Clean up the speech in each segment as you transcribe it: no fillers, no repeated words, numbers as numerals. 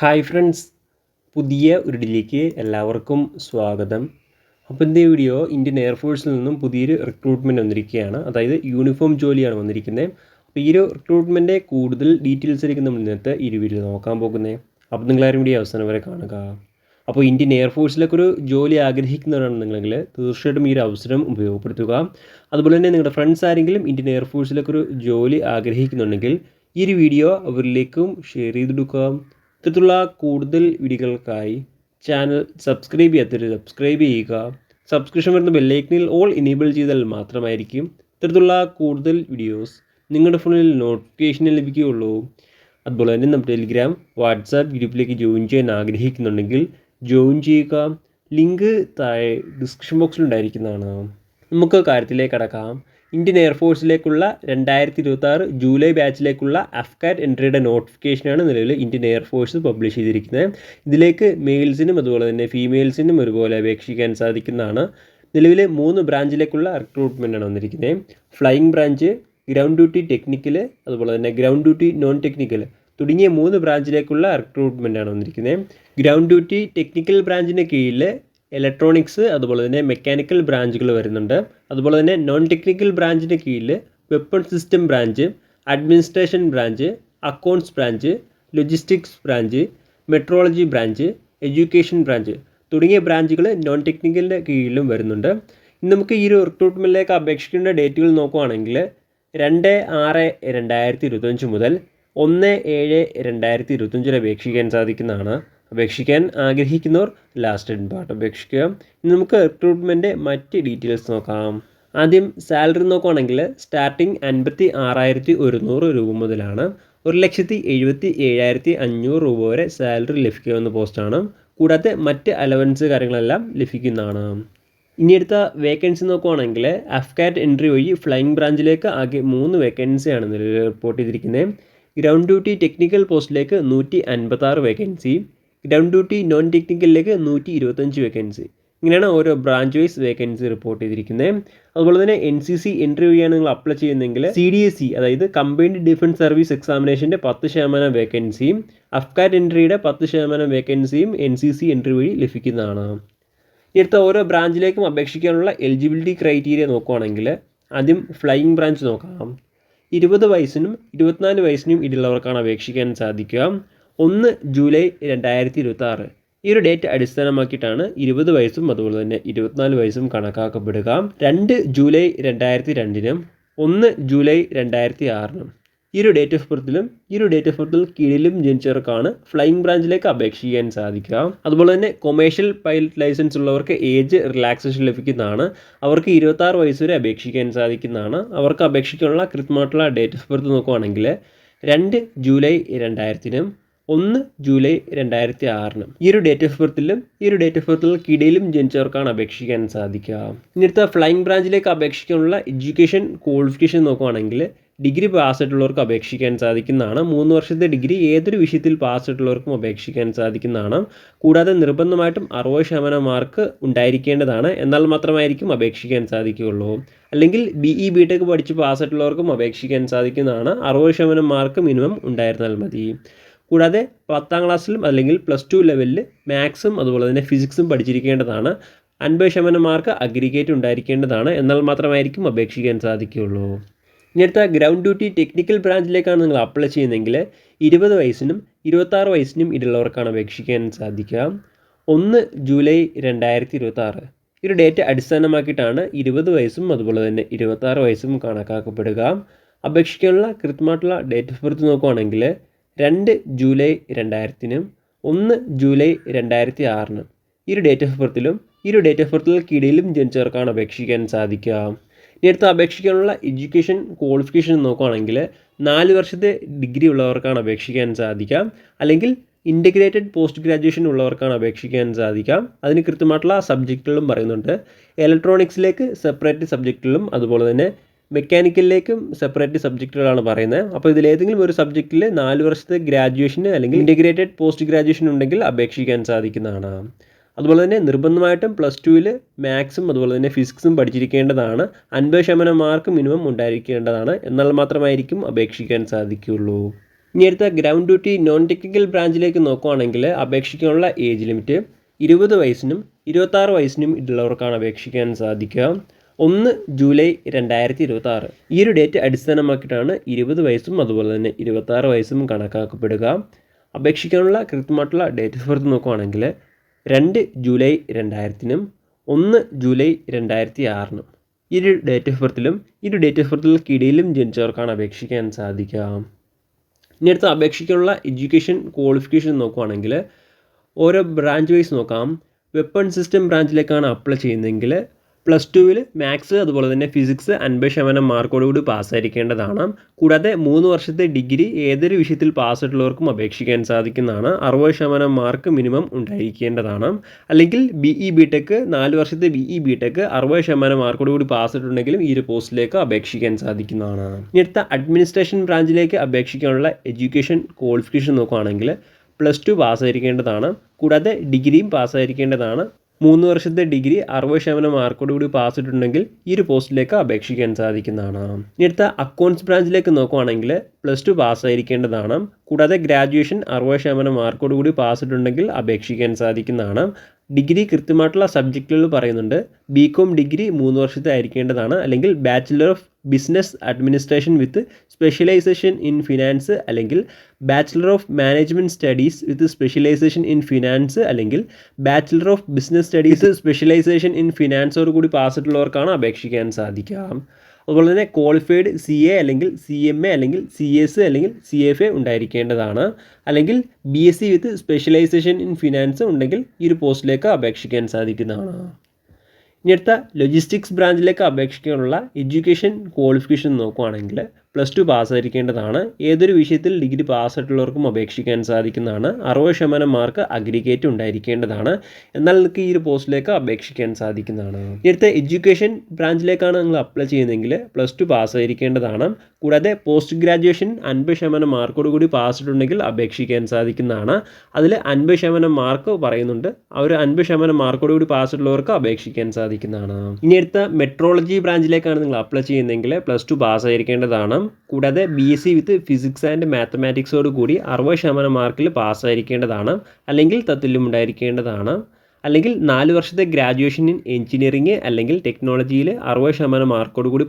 Hi friends, പുതിയ ഒരു ഡിലേക്ക് എല്ലാവർക്കും സ്വാഗതം. അപ്പോൾ ഇന്നത്തെ വീഡിയോ ഇന്ത്യൻ എയർഫോഴ്സിൽ നിന്നും പുതിയൊരു റിക്രൂട്ട്മെൻറ്റ് വന്നിരിക്കുകയാണ്. അതായത് യൂണിഫോം ജോലിയാണ് വന്നിരിക്കുന്നത്. അപ്പോൾ ഈ ഒരു റിക്രൂട്ട്മെൻറ്റിൻ്റെ കൂടുതൽ ഡീറ്റെയിൽസിലേക്ക് നമ്മൾ ഇന്നത്തെ ഈ വീഡിയോ നോക്കാൻ പോകുന്നത്. അപ്പോൾ നിങ്ങളാരും വീഡിയോ അവസാനം വരെ കാണുക. അപ്പോൾ ഇന്ത്യൻ എയർഫോഴ്സിലേക്ക് ഒരു ജോലി ആഗ്രഹിക്കുന്നവരാണ് നിങ്ങളെങ്കിൽ തീർച്ചയായിട്ടും ഈ ഒരു അവസരം ഉപയോഗപ്പെടുത്തുക. അതുപോലെ തന്നെ നിങ്ങളുടെ ഫ്രണ്ട്സ് ആരെങ്കിലും ഇന്ത്യൻ എയർഫോഴ്സിലേക്ക് ഒരു ജോലി ആഗ്രഹിക്കുന്നുണ്ടെങ്കിൽ ഈ ഒരു വീഡിയോ അവരിലേക്കും ഷെയർ ചെയ്തെടുക്കുക. ഇത്തരത്തിലുള്ള കൂടുതൽ വീഡിയോകൾക്കായി ചാനൽ സബ്സ്ക്രൈബ് ചെയ്യാത്തവർ സബ്സ്ക്രൈബ് ചെയ്യുക. സബ്സ്ക്രിപ്ഷൻ വരുന്ന ബെല്ലൈക്കനിൽ ഓൾ എനേബിൾ ചെയ്താൽ മാത്രമായിരിക്കും ഇത്തരത്തിലുള്ള കൂടുതൽ വീഡിയോസ് നിങ്ങളുടെ ഫോണിൽ നോട്ടിഫിക്കേഷൻ ലഭിക്കുകയുള്ളൂ. അതുപോലെ തന്നെ നമ്മുടെ ടെലിഗ്രാം വാട്സാപ്പ് ഗ്രൂപ്പിലേക്ക് ജോയിൻ ചെയ്യാൻ ആഗ്രഹിക്കുന്നുണ്ടെങ്കിൽ ജോയിൻ ചെയ്യുക. ലിങ്ക് താഴെ ഡിസ്ക്രിപ്ഷൻ ബോക്സിൽ ഉണ്ടായിരിക്കുന്നതാണ്. നമുക്ക് കാര്യത്തിലേക്ക് കടക്കാം. ഇന്ത്യൻ എയർഫോഴ്സിലേക്കുള്ള 2026 ജൂലൈ ബാച്ചിലേക്കുള്ള അഫ്കാറ്റ് എൻട്രിയുടെ നോട്ടിഫിക്കേഷനാണ് നിലവിൽ ഇന്ത്യൻ എയർഫോഴ്സ് പബ്ലിഷ് ചെയ്തിരിക്കുന്നത്. ഇതിലേക്ക് മെയിൽസിനും അതുപോലെ തന്നെ ഫീമെയിൽസിനും ഒരുപോലെ അപേക്ഷിക്കാൻ സാധിക്കുന്നതാണ്. നിലവിൽ 3 ബ്രാഞ്ചിലേക്കുള്ള റിക്രൂട്ട്മെൻറ്റാണ് വന്നിരിക്കുന്നത്. Flying branch, ground duty technical, അതുപോലെ തന്നെ ഗ്രൗണ്ട് ഡ്യൂട്ടി നോൺ ടെക്നിക്കൽ തുടങ്ങിയ 3 ബ്രാഞ്ചിലേക്കുള്ള റിക്രൂട്ട്മെൻറ്റാണ് വന്നിരിക്കുന്നത്. ഗ്രൗണ്ട് ഡ്യൂട്ടി ടെക്നിക്കൽ ബ്രാഞ്ചിന് കീഴിൽ ഇലക്ട്രോണിക്സ് അതുപോലെ തന്നെ മെക്കാനിക്കൽ ബ്രാഞ്ചുകൾ വരുന്നുണ്ട്. അതുപോലെ തന്നെ നോൺ ടെക്നിക്കൽ ബ്രാഞ്ചിൻ്റെ കീഴിൽ weapon system branch, administration branch, accounts branch, logistics branch, metrology branch, education branch തുടങ്ങിയ ബ്രാഞ്ചുകൾ നോൺ ടെക്നിക്കലിൻ്റെ കീഴിലും വരുന്നുണ്ട്. ഇന്ന് നമുക്ക് ഈ ഒരു റിക്രൂട്ട്മെൻറ്റിലേക്ക് അപേക്ഷിക്കേണ്ട ഡേറ്റുകൾ നോക്കുകയാണെങ്കിൽ 2/6/2025 മുതൽ 1/7/2025 അപേക്ഷിക്കാൻ സാധിക്കുന്നതാണ്. അപേക്ഷിക്കാൻ ആഗ്രഹിക്കുന്നവർ ലാസ്റ്റ് പാർട്ട് അപേക്ഷിക്കുക. ഇനി നമുക്ക് റിക്രൂട്ട്മെൻറ്റ് മറ്റ് ഡീറ്റെയിൽസ് നോക്കാം. ആദ്യം സാലറി നോക്കുകയാണെങ്കിൽ സ്റ്റാർട്ടിങ് 56,100 രൂപ മുതലാണ് 1,77,500 രൂപ വരെ സാലറി ലഭിക്കാവുന്ന പോസ്റ്റാണ്. കൂടാതെ മറ്റ് അലവൻസ് കാര്യങ്ങളെല്ലാം ലഭിക്കുന്നതാണ്. ഇനി അടുത്ത വേക്കൻസി നോക്കുകയാണെങ്കിൽ അഫ്കാറ്റ് എൻട്രി വഴി ഫ്ലൈയിങ് ബ്രാഞ്ചിലേക്ക് ആകെ 3 വേക്കൻസിയാണ് നിലവിൽ റിപ്പോർട്ട് ചെയ്തിരിക്കുന്നത്. ഗ്രൗണ്ട് ഡ്യൂട്ടി ടെക്നിക്കൽ പോസ്റ്റിലേക്ക് 156 വേക്കൻസി, ഗ്രൗണ്ട് ഡ്യൂട്ടി നോൺ ടെക്നിക്കലിലേക്ക് 125 വേക്കൻസി. ഇങ്ങനെയാണ് ഓരോ ബ്രാഞ്ച് വൈസ് വേക്കൻസി റിപ്പോർട്ട് ചെയ്തിരിക്കുന്നത്. അതുപോലെ തന്നെ NCC എൻട്രി വഴിയാണ് നിങ്ങൾ അപ്ലൈ ചെയ്യുന്നതെങ്കിൽ CDSE അതായത് കമ്പൈൻഡ് ഡിഫൻസ് സർവീസ് എക്സാമിനേഷൻ്റെ 10% വേക്കൻസിയും അഫ്കാറ്റ് എൻട്രിയുടെ 10% വേക്കൻസിയും NCC എൻട്രി വഴി ലഭിക്കുന്നതാണ്. അടുത്ത ഓരോ ബ്രാഞ്ചിലേക്കും അപേക്ഷിക്കാനുള്ള എലിജിബിലിറ്റി ക്രൈറ്റീരിയ നോക്കുകയാണെങ്കിൽ ആദ്യം ഫ്ലൈയിങ് ബ്രാഞ്ച് നോക്കാം. 20 വയസ്സിനും 24 വയസ്സിനും ഇടയിലുള്ളവർക്കാണ് അപേക്ഷിക്കാൻ സാധിക്കുക. 1 ജൂലൈ 2026 ഈ ഒരു ഡേറ്റ് അടിസ്ഥാനമാക്കിയിട്ടാണ് 20 വയസ്സും അതുപോലെ തന്നെ 24 വയസ്സും കണക്കാക്കപ്പെടുക. 2 ജൂലൈ 2002നും 1 ജൂലൈ 2006നും ഈ ഒരു ഡേറ്റ് ഓഫ് ബർത്തിലും ഈ ഒരു ഡേറ്റ് ഓഫ് ബർത്തിൽ കീഴിലും ജനിച്ചവർക്കാണ് ഫ്ലൈയിങ് ബ്രാഞ്ചിലേക്ക് അപേക്ഷിക്കാൻ സാധിക്കുക. അതുപോലെ തന്നെ കൊമേഴ്ഷ്യൽ പൈലറ്റ് ലൈസൻസ് ഉള്ളവർക്ക് ഏജ് റിലാക്സേഷൻ ലഭിക്കുന്നതാണ്. അവർക്ക് 26 വയസ്സ് വരെ അപേക്ഷിക്കാൻ സാധിക്കുന്നതാണ്. അവർക്ക് അപേക്ഷിക്കാനുള്ള കൃത്യമായിട്ടുള്ള ഡേറ്റ് ഓഫ് ബർത്ത് നോക്കുകയാണെങ്കിൽ 2 ജൂലൈ 2000നും 1 ജൂലൈ 2006നും ഈ ഒരു ഡേറ്റ് ഓഫ് ബർത്തിലും ഈ ഒരു ഡേറ്റ് ഓഫ് ബർത്തിൽക്കിടയിലും ജനിച്ചവർക്കാണ് അപേക്ഷിക്കാൻ സാധിക്കുക. ഇനി അടുത്ത ഫ്ലൈയിങ് ബ്രാഞ്ചിലേക്ക് അപേക്ഷിക്കാനുള്ള എഡ്യൂക്കേഷൻ ക്വാളിഫിക്കേഷൻ നോക്കുകയാണെങ്കിൽ ഡിഗ്രി പാസ്സായിട്ടുള്ളവർക്ക് അപേക്ഷിക്കാൻ സാധിക്കുന്നതാണ്. 3 വർഷത്തെ ഡിഗ്രി ഏതൊരു വിഷയത്തിൽ പാസ്സായിട്ടുള്ളവർക്കും അപേക്ഷിക്കാൻ സാധിക്കുന്നതാണ്. കൂടാതെ നിർബന്ധമായിട്ടും 60% മാർക്ക് ഉണ്ടായിരിക്കേണ്ടതാണ്. എന്നാൽ മാത്രമായിരിക്കും അപേക്ഷിക്കാൻ സാധിക്കുകയുള്ളൂ. അല്ലെങ്കിൽ BE BTech പഠിച്ച് പാസ്സായിട്ടുള്ളവർക്കും അപേക്ഷിക്കാൻ സാധിക്കുന്നതാണ്. 60% മാർക്ക് മിനിമം ഉണ്ടായിരുന്നാൽ മതി. കൂടാതെ 10ാം ക്ലാസ്സിലും അല്ലെങ്കിൽ +2 ലെവലിൽ മാത്സും അതുപോലെ തന്നെ ഫിസിക്സും പഠിച്ചിരിക്കേണ്ടതാണ്. 50% മാർക്ക് അഗ്രിഗേറ്റ് ഉണ്ടായിരിക്കേണ്ടതാണ്. എന്നാൽ മാത്രമായിരിക്കും അപേക്ഷിക്കാൻ സാധിക്കുകയുള്ളൂ. ഇനി അടുത്ത ഗ്രൗണ്ട് ഡ്യൂട്ടി ടെക്നിക്കൽ ബ്രാഞ്ചിലേക്കാണ് നിങ്ങൾ അപ്ലൈ ചെയ്യുന്നതെങ്കിൽ 20 വയസ്സിനും 26 വയസ്സിനും ഇടയിലുള്ളവർക്കാണ് അപേക്ഷിക്കാൻ സാധിക്കുക. 1 ജൂലൈ 2026 ഈ ഒരു ഡേറ്റ് അടിസ്ഥാനമാക്കിയിട്ടാണ് 20 വയസ്സും അതുപോലെ തന്നെ 26 വയസ്സും കണക്കാക്കപ്പെടുക. അപേക്ഷിക്കാനുള്ള കൃത്യമായിട്ടുള്ള ഡേറ്റ് ഓഫ് ബർത്ത് നോക്കുകയാണെങ്കിൽ 2 ജൂലൈ 2000നും 1 ജൂലൈ 2006നും ഈ ഒരു ഡേറ്റ് ഓഫ് ബർത്തിലും ഈ ഒരു ഡേറ്റ് ഓഫ് ബർത്തിൽക്കിടയിലും ജനിച്ചവർക്കാണ് അപേക്ഷിക്കാൻ സാധിക്കുക. ഇനി അടുത്ത അപേക്ഷിക്കാനുള്ള എഡ്യൂക്കേഷൻ ക്വാളിഫിക്കേഷൻ നോക്കുകയാണെങ്കിൽ 4 വർഷത്തെ ഡിഗ്രി ഉള്ളവർക്കാണ് അപേക്ഷിക്കാൻ സാധിക്കുക. അല്ലെങ്കിൽ ഇൻ്റഗ്രേറ്റഡ് പോസ്റ്റ് ഗ്രാജുവേഷൻ ഉള്ളവർക്കാണ് അപേക്ഷിക്കാൻ സാധിക്കുക. അതിന് കൃത്യമായിട്ടുള്ള സബ്ജക്റ്റുകളും പറയുന്നുണ്ട്. ഇലക്ട്രോണിക്സിലേക്ക് സെപ്പറേറ്റ് സബ്ജക്റ്റുകളും അതുപോലെ തന്നെ മെക്കാനിക്കലിലേക്കും സെപ്പറേറ്റ് സബ്ജക്റ്റുകളാണ് പറയുന്നത്. അപ്പോൾ ഇതിലേതെങ്കിലും ഒരു സബ്ജക്റ്റിൽ 4 വർഷത്തെ ഗ്രാജുവേഷന് അല്ലെങ്കിൽ ഇൻ്റഗ്രേറ്റഡ് പോസ്റ്റ് ഗ്രാജുവേഷൻ ഉണ്ടെങ്കിൽ അപേക്ഷിക്കാൻ സാധിക്കുന്നതാണ്. അതുപോലെ തന്നെ നിർബന്ധമായിട്ടും +2 മാത്സും അതുപോലെ തന്നെ ഫിസിക്സും പഠിച്ചിരിക്കേണ്ടതാണ്. 50% മാർക്ക് മിനിമം ഉണ്ടായിരിക്കേണ്ടതാണ്. എന്നാൽ മാത്രമായിരിക്കും അപേക്ഷിക്കാൻ സാധിക്കുകയുള്ളൂ. ഇനി അടുത്ത ഗ്രൗണ്ട് ഡ്യൂട്ടി നോൺ ടെക്നിക്കൽ ബ്രാഞ്ചിലേക്ക് നോക്കുകയാണെങ്കിൽ അപേക്ഷിക്കാനുള്ള ഏജ് ലിമിറ്റ് 20 വയസ്സിനും 26 വയസ്സിനും ഉള്ളവർക്കാണ് അപേക്ഷിക്കാൻ സാധിക്കുക. 1 ജൂലൈ 2026 ഈ ഒരു ഡേറ്റ് അടിസ്ഥാനമാക്കിയിട്ടാണ് 20 വയസ്സും അതുപോലെ തന്നെ 26 വയസ്സും കണക്കാക്കപ്പെടുക. അപേക്ഷിക്കാനുള്ള കൃത്യമായിട്ടുള്ള ഡേറ്റ് ഓഫ് ബർത്ത് നോക്കുകയാണെങ്കിൽ 2 ജൂലൈ 2000-നും 1 ജൂലൈ 2006-നും ഈ ഒരു ഡേറ്റ് ഓഫ് ബർത്തിലും ഈ ഒരു ഡേറ്റ് ഓഫ് ബർത്തിൽക്കിടയിലും ജനിച്ചവർക്കാണ് അപേക്ഷിക്കാൻ സാധിക്കുക. ഇനി അടുത്ത അപേക്ഷിക്കാനുള്ള എഡ്യൂക്കേഷൻ ക്വാളിഫിക്കേഷൻ നോക്കുകയാണെങ്കിൽ ഓരോ ബ്രാഞ്ച് വൈസ് നോക്കാം. വെപ്പൺ സിസ്റ്റം ബ്രാഞ്ചിലേക്കാണ് അപ്ലൈ ചെയ്യുന്നതെങ്കിൽ +2 മാത്സ് അതുപോലെ തന്നെ ഫിസിക്സ് 50% മാർക്കോടുകൂടി പാസ്സായിരിക്കേണ്ടതാണ്. കൂടാതെ 3 വർഷത്തെ ഡിഗ്രി ഏതൊരു വിഷയത്തിൽ പാസ്സായിട്ടുള്ളവർക്കും അപേക്ഷിക്കാൻ സാധിക്കുന്നതാണ്. 60% മാർക്ക് മിനിമം ഉണ്ടായിരിക്കേണ്ടതാണ്. അല്ലെങ്കിൽ BE BTech 4 വർഷത്തെ BE BTech 60% മാർക്കോടുകൂടി പാസ്സായിട്ടുണ്ടെങ്കിലും ഈ ഒരു പോസ്റ്റിലേക്ക് അപേക്ഷിക്കാൻ സാധിക്കുന്നതാണ്. ഇനി അടുത്ത അഡ്മിനിസ്ട്രേഷൻ ബ്രാഞ്ചിലേക്ക് അപേക്ഷിക്കാനുള്ള എഡ്യൂക്കേഷൻ ക്വാളിഫിക്കേഷൻ നോക്കുകയാണെങ്കിൽ +2 പാസ്സായിരിക്കേണ്ടതാണ്. കൂടാതെ ഡിഗ്രിയും പാസ്സായിരിക്കേണ്ടതാണ്. 3 വർഷത്തെ ഡിഗ്രി 60% മാർക്കോടുകൂടി പാസ്സായിട്ടുണ്ടെങ്കിൽ ഈ ഒരു പോസ്റ്റിലേക്ക് അപേക്ഷിക്കാൻ സാധിക്കുന്നതാണ്. ഇനി അടുത്ത അക്കൗണ്ട്സ് ബ്രാഞ്ചിലേക്ക് നോക്കുകയാണെങ്കിൽ +2 പാസ്സായിരിക്കേണ്ടതാണ്. കൂടാതെ ഗ്രാജുവേഷൻ 60% മാർക്കോടുകൂടി പാസ്സായിട്ടുണ്ടെങ്കിൽ അപേക്ഷിക്കാൻ സാധിക്കുന്നതാണ്. ഡിഗ്രി കൃത്യമായിട്ടുള്ള സബ്ജക്റ്റുകൾ പറയുന്നുണ്ട്. BCom ഡിഗ്രി 3 വർഷത്തെ ആയിരിക്കേണ്ടതാണ്. അല്ലെങ്കിൽ bachelor of business administration with specialisation in finance, അല്ലെങ്കിൽ bachelor of management studies with specialisation in finance, അല്ലെങ്കിൽ bachelor of business studies specialisation in ഫിനാൻസോട് കൂടി പാസ്സായിട്ടുള്ളവർക്കാണ് അപേക്ഷിക്കാൻ സാധിക്കുക. അതുപോലെ തന്നെ ക്വാളിഫൈഡ് CA അല്ലെങ്കിൽ CMA അല്ലെങ്കിൽ CS അല്ലെങ്കിൽ CFA ഉണ്ടായിരിക്കേണ്ടതാണ്. അല്ലെങ്കിൽ BSc with specialisation in finance ഉണ്ടെങ്കിൽ ഈ ഒരു പോസ്റ്റിലേക്ക് അപേക്ഷിക്കാൻ സാധിക്കുന്നതാണ്. ഇനി അടുത്ത ലോജിസ്റ്റിക്സ് ബ്രാഞ്ചിലേക്ക് അപേക്ഷിക്കാനുള്ള എഡ്യൂക്കേഷൻ ക്വാളിഫിക്കേഷൻ നോക്കുകയാണെങ്കിൽ +2 പാസ്സായിരിക്കേണ്ടതാണ്. ഏതൊരു വിഷയത്തിൽ ഡിഗ്രി പാസ്സായിട്ടുള്ളവർക്കും അപേക്ഷിക്കാൻ സാധിക്കുന്നതാണ്. 60% മാർക്ക് അഗ്രിഗേറ്റ് ഉണ്ടായിരിക്കേണ്ടതാണ്. എന്നാൽ നിങ്ങൾക്ക് ഈ ഒരു പോസ്റ്റിലേക്ക് അപേക്ഷിക്കാൻ സാധിക്കുന്നതാണ്. അടുത്ത എഡ്യൂക്കേഷൻ ബ്രാഞ്ചിലേക്കാണ് നിങ്ങൾ അപ്ലൈ ചെയ്യുന്നതെങ്കിൽ +2 പാസ്സായിരിക്കേണ്ടതാണ്. കൂടാതെ പോസ്റ്റ് ഗ്രാജുവേഷൻ 50% മാർക്കോട് കൂടി പാസ്സായിട്ടുണ്ടെങ്കിൽ അപേക്ഷിക്കാൻ സാധിക്കുന്നതാണ്. അതിൽ 50% മാർക്ക് പറയുന്നുണ്ട്. ആ ഒരു 50% മാർക്കോട് കൂടി പാസ്സായിട്ടുള്ളവർക്ക് അപേക്ഷിക്കാൻ സാധിക്കുന്നതാണ്. ഇനി അടുത്ത മെട്രോളജി ബ്രാഞ്ചിലേക്കാണ് നിങ്ങൾ അപ്ലൈ ചെയ്യുന്നതെങ്കിൽ +2 പാസ്സായിരിക്കേണ്ടതാണ്. കൂടാതെ BSc വിത്ത് ഫിസിക്സ് ആൻഡ് മാത്തമാറ്റിക്സോട് കൂടി 60% മാർക്കിൽ പാസ്സായിരിക്കേണ്ടതാണ്. അല്ലെങ്കിൽ തത്തുല്യം ഉണ്ടായിരിക്കേണ്ടതാണ്. അല്ലെങ്കിൽ 4 വർഷത്തെ ഗ്രാജുവേഷൻ ഇൻ എഞ്ചിനീയറിംഗ് അല്ലെങ്കിൽ ടെക്നോളജിയിൽ 60% മാർക്കോട് കൂടി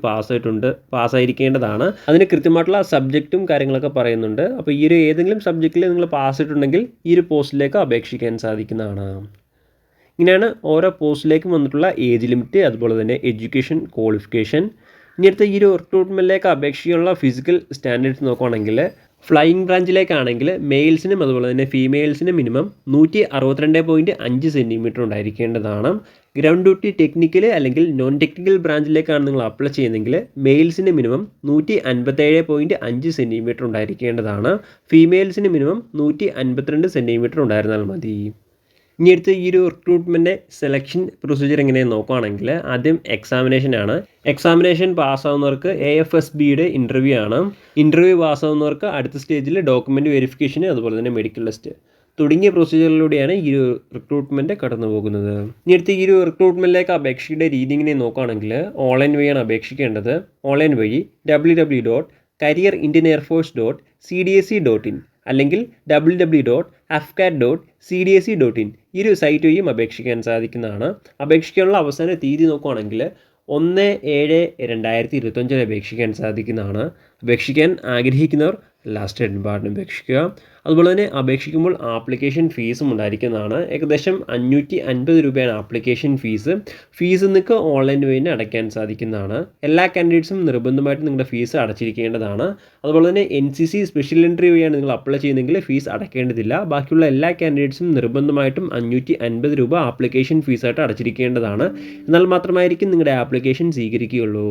പാസ്സായിരിക്കേണ്ടതാണ്. അതിന് കൃത്യമായിട്ടുള്ള സബ്ജക്റ്റും കാര്യങ്ങളൊക്കെ പറയുന്നുണ്ട്. അപ്പോൾ ഈ ഒരു ഏതെങ്കിലും സബ്ജക്റ്റിൽ നിങ്ങൾ പാസ്സായിട്ടുണ്ടെങ്കിൽ ഈ ഒരു പോസ്റ്റിലേക്ക് അപേക്ഷിക്കാൻ സാധിക്കുന്നതാണ്. ഇങ്ങനെയാണ് ഓരോ പോസ്റ്റിലേക്കും വന്നിട്ടുള്ള ഏജ് ലിമിറ്റ് അതുപോലെ തന്നെ എഡ്യൂക്കേഷൻ ക്വാളിഫിക്കേഷൻ. ഇനി അടുത്ത ഈ ഒരു റിക്രൂട്ട്മെൻറ്റിലേക്ക് അപേക്ഷിക്കാനുള്ള ഫിസിക്കൽ സ്റ്റാൻഡേർഡ്സ് നോക്കുകയാണെങ്കിൽ ഫ്ലൈയിങ് ബ്രാഞ്ചിലേക്കാണെങ്കിൽ മെയിൽസിനും അതുപോലെ തന്നെ ഫീമെയിൽസിനും മിനിമം 162.5 സെൻറ്റിമീറ്റർ ഉണ്ടായിരിക്കേണ്ടതാണ്. ഗ്രൗണ്ട് ഡ്യൂട്ടി ടെക്നിക്കൽ അല്ലെങ്കിൽ നോൺ ടെക്നിക്കൽ ബ്രാഞ്ചിലേക്കാണ് നിങ്ങൾ അപ്ലൈ ചെയ്യുന്നതെങ്കിൽ മെയിൽസിന് മിനിമം 157.5 സെൻറ്റിമീറ്റർ ഉണ്ടായിരിക്കേണ്ടതാണ്. ഫീമെയിൽസിന് മിനിമം 152 സെൻറ്റിമീറ്റർ ഉണ്ടായിരുന്നാൽ മതി. ഇനി അടുത്ത് ഈ ഒരു റിക്രൂട്ട്മെൻറ്റ് സെലക്ഷൻ പ്രൊസീജിയർ എങ്ങനെയെന്ന് നോക്കുകയാണെങ്കിൽ ആദ്യം എക്സാമിനേഷനാണ്. എക്സാമിനേഷൻ പാസ്സാവുന്നവർക്ക് AFSBയുടെ ഇൻ്റർവ്യൂ ആണ്. ഇൻ്റർവ്യൂ പാസ്സാവുന്നവർക്ക് അടുത്ത സ്റ്റേജിൽ ഡോക്യുമെൻറ്റ് വെരിഫിക്കേഷൻ അതുപോലെ തന്നെ മെഡിക്കൽ ടെസ്റ്റ് തുടങ്ങിയ പ്രൊസീജിയറിലൂടെയാണ് ഈ ഒരു റിക്രൂട്ട്മെൻറ്റ് കടന്നു പോകുന്നത്. ഇനി അടുത്ത് ഈ ഒരു റിക്രൂട്ട്മെൻറ്റിലേക്ക് അപേക്ഷയുടെ രീതി ഇങ്ങനെ നോക്കുകയാണെങ്കിൽ ഓൺലൈൻ വഴിയാണ് അപേക്ഷിക്കേണ്ടത്. ഓൺലൈൻ വഴി www.careerindianairforce.cdsc.in അല്ലെങ്കിൽ www.afcat.cdsc.in ഈ ഒരു സൈറ്റ് വഴിയും അപേക്ഷിക്കാൻ സാധിക്കുന്നതാണ്. അപേക്ഷിക്കാനുള്ള അവസാന തീയതി നോക്കുകയാണെങ്കിൽ 1/7/2025 അപേക്ഷിക്കാൻ സാധിക്കുന്നതാണ്. അപേക്ഷിക്കാൻ ആഗ്രഹിക്കുന്നവർ ലാസ്റ്റ് ഡേറ്റിന് അപേക്ഷിക്കുക. അതുപോലെ തന്നെ അപേക്ഷിക്കുമ്പോൾ ആപ്ലിക്കേഷൻ ഫീസും ഉണ്ടായിരിക്കുന്നതാണ്. ഏകദേശം 550 രൂപയാണ് ആപ്ലിക്കേഷൻ ഫീസ്. നിങ്ങൾക്ക് ഓൺലൈൻ വഴി തന്നെ അടയ്ക്കാൻ സാധിക്കുന്നതാണ്. എല്ലാ കാൻഡിഡേറ്റ്സും നിർബന്ധമായിട്ടും നിങ്ങളുടെ ഫീസ് അടച്ചിരിക്കേണ്ടതാണ്. അതുപോലെ തന്നെ NCC സ്പെഷ്യൽ എൻട്രി വഴിയാണ് നിങ്ങൾ അപ്ലൈ ചെയ്യുന്നതെങ്കിൽ ഫീസ് അടയ്ക്കേണ്ടതില്ല. ബാക്കിയുള്ള എല്ലാ കാൻഡിഡേറ്റ്സും നിർബന്ധമായിട്ടും 550 രൂപ ആപ്ലിക്കേഷൻ ഫീസായിട്ട് അടച്ചിരിക്കേണ്ടതാണ്. എന്നാൽ മാത്രമായിരിക്കും നിങ്ങളുടെ ആപ്ലിക്കേഷൻ സ്വീകരിക്കുകയുള്ളൂ.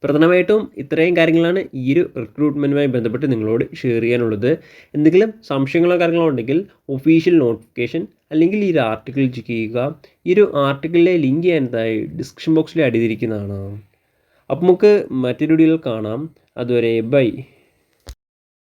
പ്രധാനമായിട്ടും ഇത്രയും കാര്യങ്ങളാണ് ഈ ഒരു റിക്രൂട്ട്മെൻറ്റുമായി ബന്ധപ്പെട്ട് നിങ്ങളോട് ഷെയർ ചെയ്യാനുള്ളത്. എന്തെങ്കിലും സംശയങ്ങളോ കാര്യങ്ങളോ ഉണ്ടെങ്കിൽ ഒഫീഷ്യൽ നോട്ടിഫിക്കേഷൻ അല്ലെങ്കിൽ ഈ ഒരു ആർട്ടിക്കിൾ ചെക്ക് ചെയ്യുക. ഈ ഒരു ആർട്ടിക്കിളിലെ ലിങ്ക് ഞാൻ ഡിസ്ക്രിപ്ഷൻ ബോക്സിൽ ആഡ് ചെയ്തിരിക്കുന്നതാണ്. അപ്പോൾ നമുക്ക് മറ്റൊരു വീഡിയോയിൽ കാണാം. അതുവരെ ബൈ.